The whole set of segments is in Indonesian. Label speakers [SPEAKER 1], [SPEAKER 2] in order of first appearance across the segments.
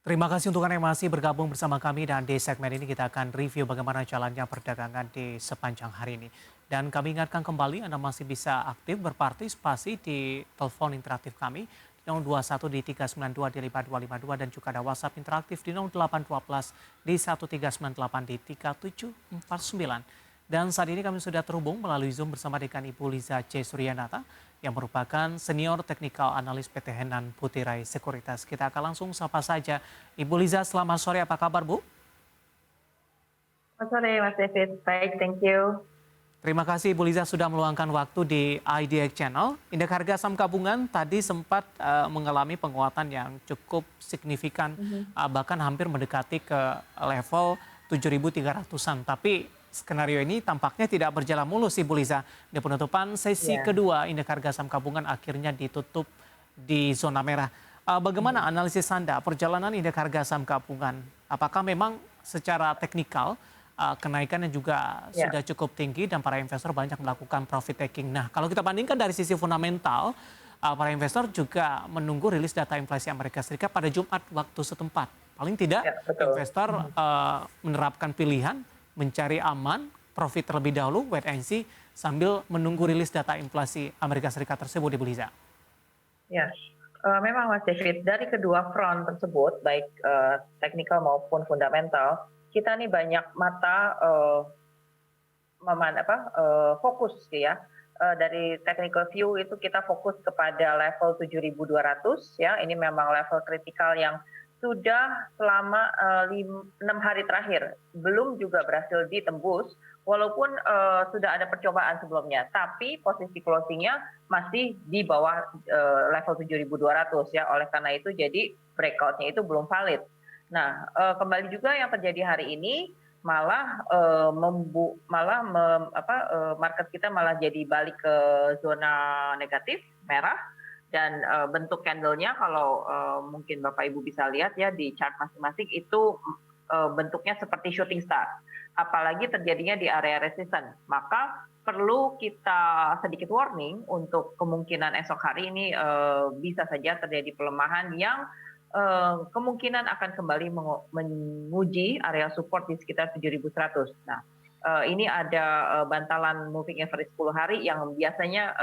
[SPEAKER 1] Terima kasih untuk Anda yang masih bergabung bersama kami dan di segmen ini kita akan review bagaimana jalannya perdagangan di sepanjang hari ini. Dan kami ingatkan kembali Anda masih bisa aktif berpartisipasi di telepon interaktif kami di 021 di 392 di 5252 dan juga ada WhatsApp interaktif di 0812 di 1398 di 3749. Dan saat ini kami sudah terhubung melalui Zoom bersama dengan Ibu Liza C. Suryanata yang merupakan Senior Technical Analyst PT Henan Putirai Sekuritas. Kita akan langsung sapa saja. Ibu Liza, selamat sore. Apa kabar, Bu?
[SPEAKER 2] Selamat sore Mas David, baik, thank you.
[SPEAKER 1] Terima kasih Ibu Liza sudah meluangkan waktu di IDX Channel. Indeks harga saham gabungan tadi sempat mengalami penguatan yang cukup signifikan, bahkan hampir mendekati ke level 7.300-an. Tapi skenario ini tampaknya tidak berjalan mulus, Ibu Liza. Di penutupan sesi
[SPEAKER 2] Ya.
[SPEAKER 1] kedua, indeks harga saham gabungan akhirnya ditutup di zona merah. Bagaimana analisis Anda perjalanan indeks harga saham gabungan? Apakah memang secara teknikal kenaikannya juga
[SPEAKER 2] Ya.
[SPEAKER 1] sudah cukup tinggi dan para investor banyak melakukan profit taking. Nah, kalau kita bandingkan dari sisi fundamental, para investor juga menunggu rilis data inflasi Amerika Serikat pada Jumat waktu setempat. Paling tidak
[SPEAKER 2] Ya, betul.
[SPEAKER 1] investor menerapkan pilihan mencari aman, profit terlebih dahulu, wait and see, sambil menunggu rilis data inflasi Amerika Serikat tersebut, Ibu Liza.
[SPEAKER 2] Ya, memang Mas David, dari kedua front tersebut, baik teknikal maupun fundamental, kita nih banyak mata fokus ya. Dari technical view itu kita fokus kepada level 7.200 ya. Ini memang level kritikal yang sudah selama 6 hari terakhir belum juga berhasil ditembus walaupun sudah ada percobaan sebelumnya, tapi posisi closingnya masih di bawah level 7.200 ya. Oleh karena itu jadi breakoutnya itu belum valid. Nah, kembali juga yang terjadi hari ini malah market kita malah jadi balik ke zona negatif merah dan bentuk candlenya kalau mungkin Bapak Ibu bisa lihat ya di chart masing-masing itu bentuknya seperti shooting star, apalagi terjadinya di area resistance, maka perlu kita sedikit warning untuk kemungkinan esok hari ini bisa saja terjadi pelemahan yang kemungkinan akan kembali menguji area support di sekitar 7.100. Nah, ini ada bantalan moving average 10 hari yang biasanya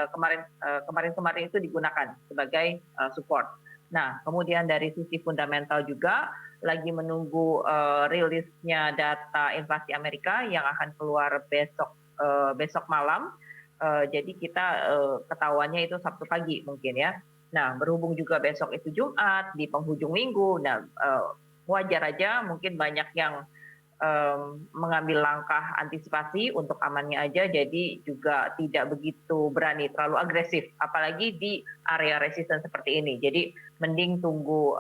[SPEAKER 2] kemarin itu digunakan sebagai support. Nah, kemudian dari sisi fundamental juga lagi menunggu rilisnya data inflasi Amerika yang akan keluar besok malam. Jadi kita ketahuannya itu Sabtu pagi mungkin ya. Nah, berhubung juga besok itu Jumat, di penghujung minggu, nah wajar aja mungkin banyak yang mengambil langkah antisipasi untuk amannya aja, jadi juga tidak begitu berani terlalu agresif, apalagi di area resistance seperti ini. Jadi mending tunggu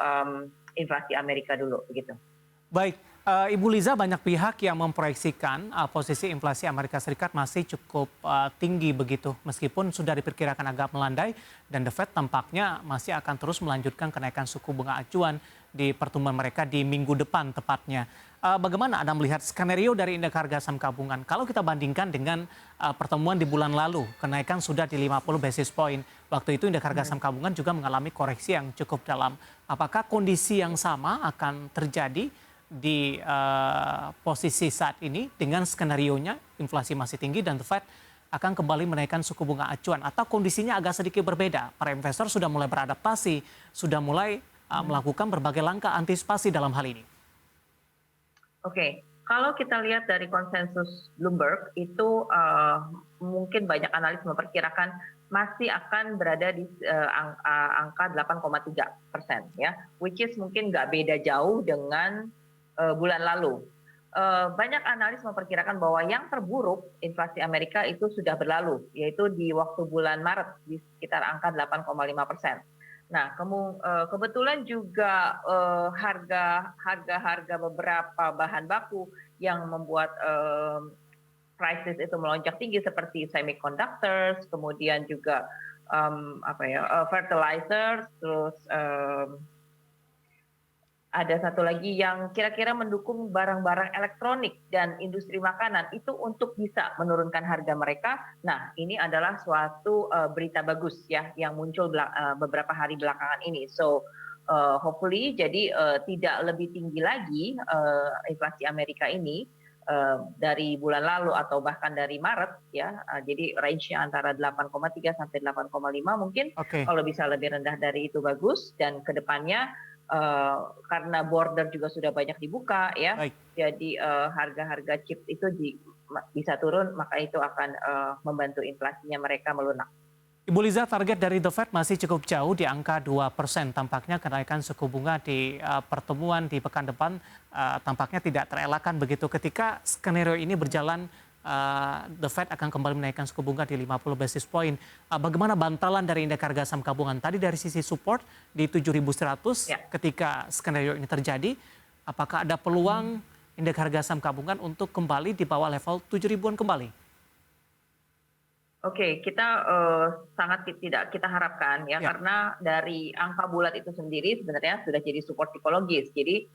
[SPEAKER 2] inflasi Amerika dulu, begitu.
[SPEAKER 1] Baik, Ibu Liza, banyak pihak yang memproyeksikan posisi inflasi Amerika Serikat masih cukup tinggi begitu, meskipun sudah diperkirakan agak melandai dan The Fed tampaknya masih akan terus melanjutkan kenaikan suku bunga acuan di pertemuan mereka di minggu depan tepatnya. Bagaimana Anda melihat skenario dari indeks harga saham gabungan? Kalau kita bandingkan dengan pertemuan di bulan lalu, kenaikan sudah di 50 basis point. Waktu itu indeks harga saham gabungan juga mengalami koreksi yang cukup dalam. Apakah kondisi yang sama akan terjadi di posisi saat ini dengan skenarionya inflasi masih tinggi dan The Fed akan kembali menaikkan suku bunga acuan, atau kondisinya agak sedikit berbeda? Para investor sudah mulai beradaptasi, sudah mulai melakukan berbagai langkah antisipasi dalam hal ini.
[SPEAKER 2] Oke, kalau kita lihat dari konsensus Bloomberg itu mungkin banyak analis memperkirakan masih akan berada di angka 8,3% ya, which is mungkin nggak beda jauh dengan bulan lalu. Banyak analis memperkirakan bahwa yang terburuk inflasi Amerika itu sudah berlalu, yaitu di waktu bulan Maret di sekitar angka 8,5%. Nah, kebetulan juga harga beberapa bahan baku yang membuat prices itu melonjak tinggi seperti semiconductors, kemudian juga fertilizers, terus ada satu lagi yang kira-kira mendukung barang-barang elektronik dan industri makanan itu untuk bisa menurunkan harga mereka. Nah, ini adalah suatu berita bagus ya yang muncul beberapa hari belakangan ini. So, hopefully jadi tidak lebih tinggi lagi inflasi Amerika ini dari bulan lalu atau bahkan dari Maret ya. Jadi range-nya antara 8,3 sampai 8,5 mungkin.
[SPEAKER 1] Oke,
[SPEAKER 2] Kalau bisa lebih rendah dari itu bagus, dan kedepannya karena border juga sudah banyak dibuka ya,
[SPEAKER 1] baik.
[SPEAKER 2] jadi harga-harga chip itu bisa turun, maka itu akan membantu inflasinya mereka melunak.
[SPEAKER 1] Ibu Liza, target dari The Fed masih cukup jauh di angka 2%. Tampaknya kenaikan suku bunga di pertemuan di pekan depan tampaknya tidak terelakkan begitu. Ketika skenario ini berjalan, The Fed akan kembali menaikkan suku bunga di 50 basis point. Bagaimana bantalan dari indeks harga saham gabungan? Tadi dari sisi support di 7.100
[SPEAKER 2] Ya.
[SPEAKER 1] ketika skenario ini terjadi, apakah ada peluang indeks harga saham gabungan untuk kembali di bawah level 7.000-an kembali?
[SPEAKER 2] Oke, kita sangat tidak kita harapkan ya,
[SPEAKER 1] Ya,
[SPEAKER 2] karena dari angka bulat itu sendiri sebenarnya sudah jadi support psikologis. Jadi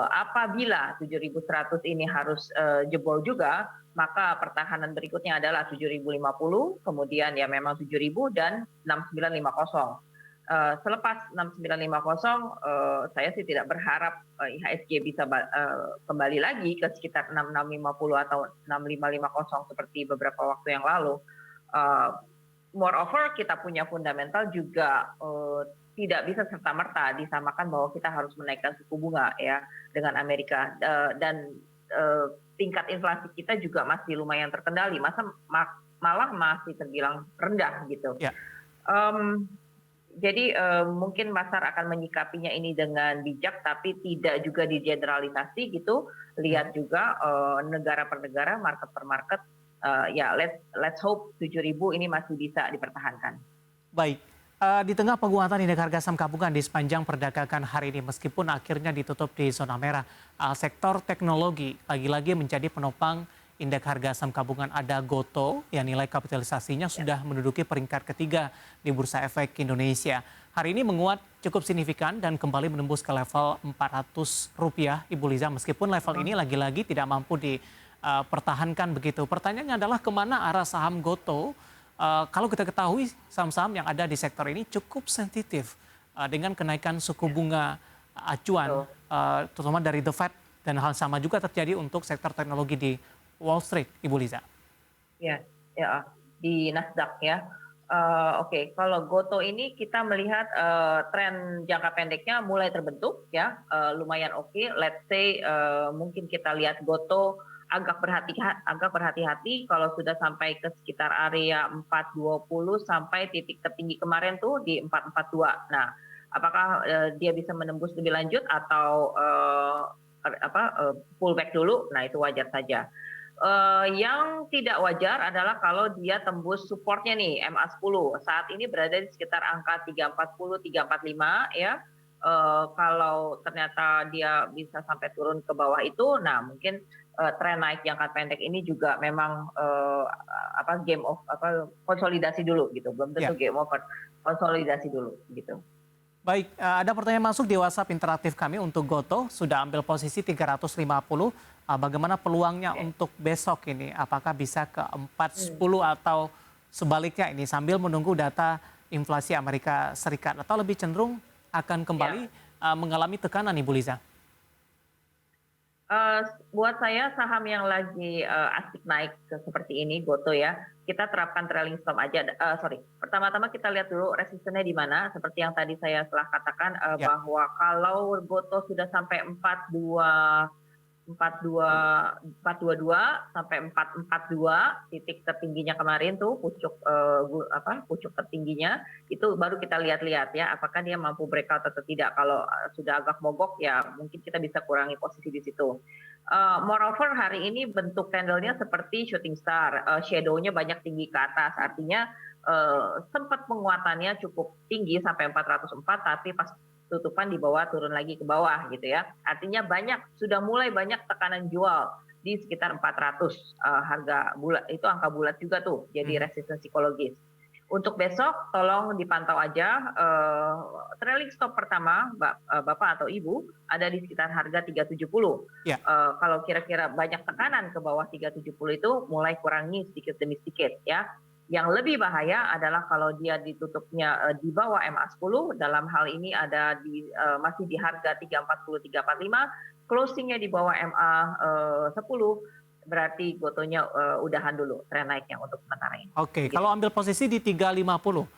[SPEAKER 2] apabila 7.100 ini harus jebol juga, maka pertahanan berikutnya adalah 7.050, kemudian ya memang 7.000 dan 6.950. Selepas 6.950, saya sih tidak berharap IHSG bisa kembali lagi ke sekitar 6.650 atau 6.550 seperti beberapa waktu yang lalu. Moreover, kita punya fundamental juga tidak bisa serta-merta disamakan bahwa kita harus menaikkan suku bunga ya dengan Amerika, dan tingkat inflasi kita juga masih lumayan terkendali, malah masih terbilang rendah gitu.
[SPEAKER 1] ya.
[SPEAKER 2] Jadi mungkin pasar akan menyikapinya ini dengan bijak, tapi tidak juga digeneralisasi gitu. Lihat juga negara per negara, market per market. Ya, let's hope 7.000 ini masih bisa dipertahankan.
[SPEAKER 1] Baik, di tengah penguatan indeks harga saham gabungan di sepanjang perdagangan hari ini, meskipun akhirnya ditutup di zona merah, sektor teknologi lagi-lagi menjadi penopang indeks harga saham gabungan. Ada Goto yang nilai kapitalisasinya sudah menduduki peringkat ketiga di Bursa Efek Indonesia. Hari ini menguat cukup signifikan dan kembali menembus ke level Rp400, Ibu Liza, meskipun level ini lagi-lagi tidak mampu dipertahankan begitu. Pertanyaannya adalah kemana arah saham Goto? Kalau kita ketahui saham-saham yang ada di sektor ini cukup sensitif dengan kenaikan suku bunga acuan, terutama dari The Fed, dan hal sama juga terjadi untuk sektor teknologi di Wall Street, Ibu Liza.
[SPEAKER 2] Ya, ya, di Nasdaq ya. Oke, kalau Goto ini kita melihat tren jangka pendeknya mulai terbentuk ya, lumayan oke. Let's say mungkin kita lihat Goto agak berhati-hati kalau sudah sampai ke sekitar area 420 sampai titik tertinggi kemarin tuh di 442. Nah, apakah dia bisa menembus lebih lanjut atau pullback dulu? Nah, itu wajar saja. Yang tidak wajar adalah kalau dia tembus supportnya nih MA10. Saat ini berada di sekitar angka 340, 345 ya. Kalau ternyata dia bisa sampai turun ke bawah itu, nah mungkin tren naik jangka pendek ini juga memang konsolidasi dulu gitu. Belum
[SPEAKER 1] Ya.
[SPEAKER 2] tentu game over, konsolidasi dulu gitu.
[SPEAKER 1] Baik, ada pertanyaan masuk di WhatsApp interaktif kami untuk Goto, sudah ambil posisi 350. Bagaimana peluangnya untuk besok ini? Apakah bisa ke 410 atau sebaliknya ini sambil menunggu data inflasi Amerika Serikat, atau lebih cenderung akan kembali mengalami tekanan, Ibu Liza?
[SPEAKER 2] Buat saya saham yang lagi asik naik seperti ini, Goto ya, kita terapkan trailing stop aja. Pertama-tama kita lihat dulu resistennya di mana. Seperti yang tadi saya telah katakan bahwa kalau Goto sudah sampai 422 sampai 442, titik tertingginya kemarin tuh pucuk tertingginya, itu baru kita lihat-lihat ya apakah dia mampu breakout atau tidak. Kalau sudah agak mogok ya mungkin kita bisa kurangi posisi di situ. Moreover, hari ini bentuk candlenya seperti shooting star, shadow-nya banyak tinggi ke atas, artinya sempat penguatannya cukup tinggi sampai 404, tapi pas tutupan di bawah turun lagi ke bawah gitu ya. Artinya sudah mulai banyak tekanan jual di sekitar 400 harga bulat, itu angka bulat juga tuh, jadi resisten psikologis. Untuk besok tolong dipantau aja trailing stop pertama Bapak atau Ibu ada di sekitar harga 370.
[SPEAKER 1] Ya.
[SPEAKER 2] Kalau kira-kira banyak tekanan ke bawah 370 itu mulai kurangi sedikit demi sedikit ya. Yang lebih bahaya adalah kalau dia ditutupnya di bawah MA10, dalam hal ini ada masih di harga 340, 345, closingnya di bawah MA10, berarti gotonya udahan dulu tren naiknya untuk sementara ini.
[SPEAKER 1] Oke,
[SPEAKER 2] Gitu.
[SPEAKER 1] kalau ambil posisi di 350,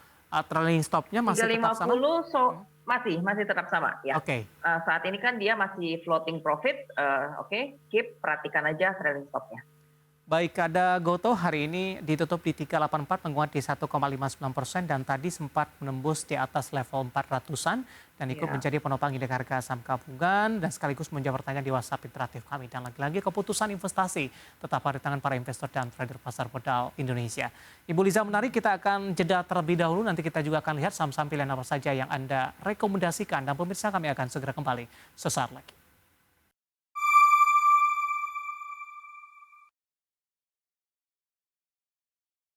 [SPEAKER 1] trailing stopnya masih tetap sama?
[SPEAKER 2] 350 masih tetap sama ya.
[SPEAKER 1] Oke.
[SPEAKER 2] Saat ini kan dia masih floating profit, oke, keep, perhatikan aja trailing stopnya.
[SPEAKER 1] Baik, ada Gotoh hari ini ditutup di 384 menguat di 1,59% dan tadi sempat menembus di atas level 400-an dan ikut
[SPEAKER 2] Iya.
[SPEAKER 1] menjadi penopang indeks harga saham gabungan dan sekaligus menjawab pertanyaan di WhatsApp interaktif kami. Dan lagi-lagi keputusan investasi tetap ada di tangan para investor dan trader pasar modal Indonesia. Ibu Liza, menarik, kita akan jeda terlebih dahulu, nanti kita juga akan lihat saham-saham pilihan apa saja yang Anda rekomendasikan dan pemirsa kami akan segera kembali sesaat lagi.